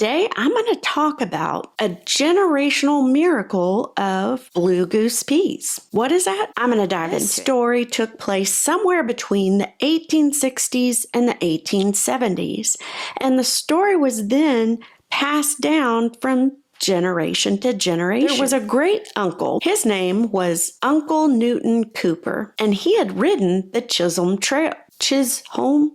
today I'm going to talk about a generational miracle of blue goose peas. What is that? I'm going to dive in. This story took place somewhere between the 1860s and the 1870s, and the story was then passed down from generation to generation. There was a great uncle. His name was Uncle Newton Cooper, and he had ridden the Chisholm Trail. Chisholm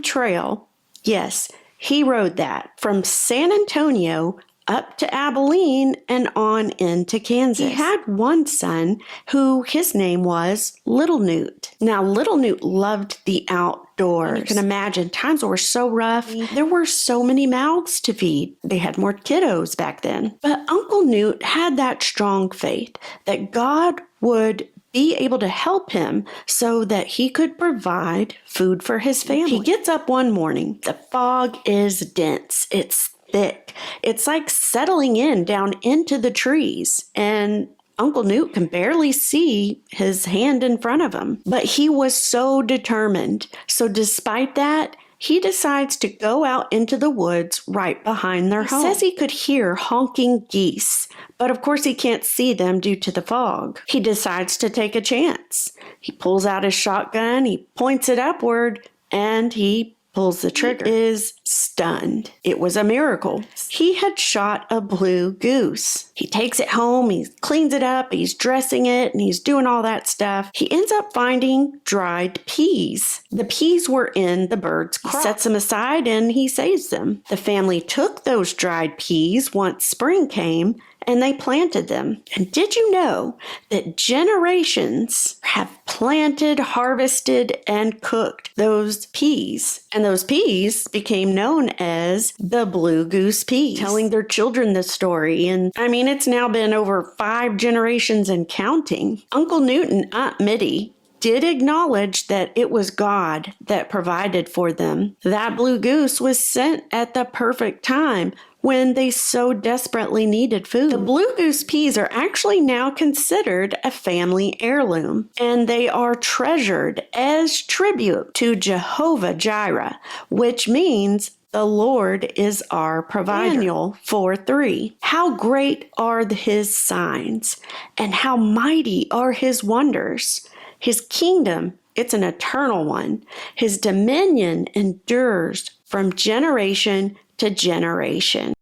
Trail. Yes, he rode that from San Antonio up to Abilene and on into Kansas. He had one son who his name was Little Newt. Now, Little Newt loved the outdoors. You can imagine times were so rough. There were so many mouths to feed. They had more kiddos back then. But Uncle Newt had that strong faith that God would be able to help him so that he could provide food for his family. He gets up one morning. The fog is dense. It's thick. It's like settling in down into the trees, and Uncle Newt can barely see his hand in front of him. But he was so determined. So despite that, he decides to go out into the woods right behind their home. He says he could hear honking geese, but of course he can't see them due to the fog. He decides to take a chance. He pulls out his shotgun, he points it upward, and he pulls the trigger. He is stunned. It was a miracle. He had shot a blue goose. He takes it home, he cleans it up, he's dressing it, and he's doing all that stuff. He ends up finding dried peas. The peas were in the bird's crop. He sets them aside and he saves them. The family took those dried peas once spring came, and they planted them. And did you know that generations have planted, harvested, and cooked those peas? And those peas became known as the blue goose peas, telling their children the story. And I mean, it's now been over 5 generations and counting. Uncle Newt and Aunt Mittie did acknowledge that it was God that provided for them. That blue goose was sent at the perfect time when they so desperately needed food. The blue goose peas are actually now considered a family heirloom, and they are treasured as tribute to Jehovah Jireh, which means the Lord is our provider. Daniel 4:3. How great are his signs, and how mighty are his wonders. His kingdom, it's an eternal one. His dominion endures from generation to generation.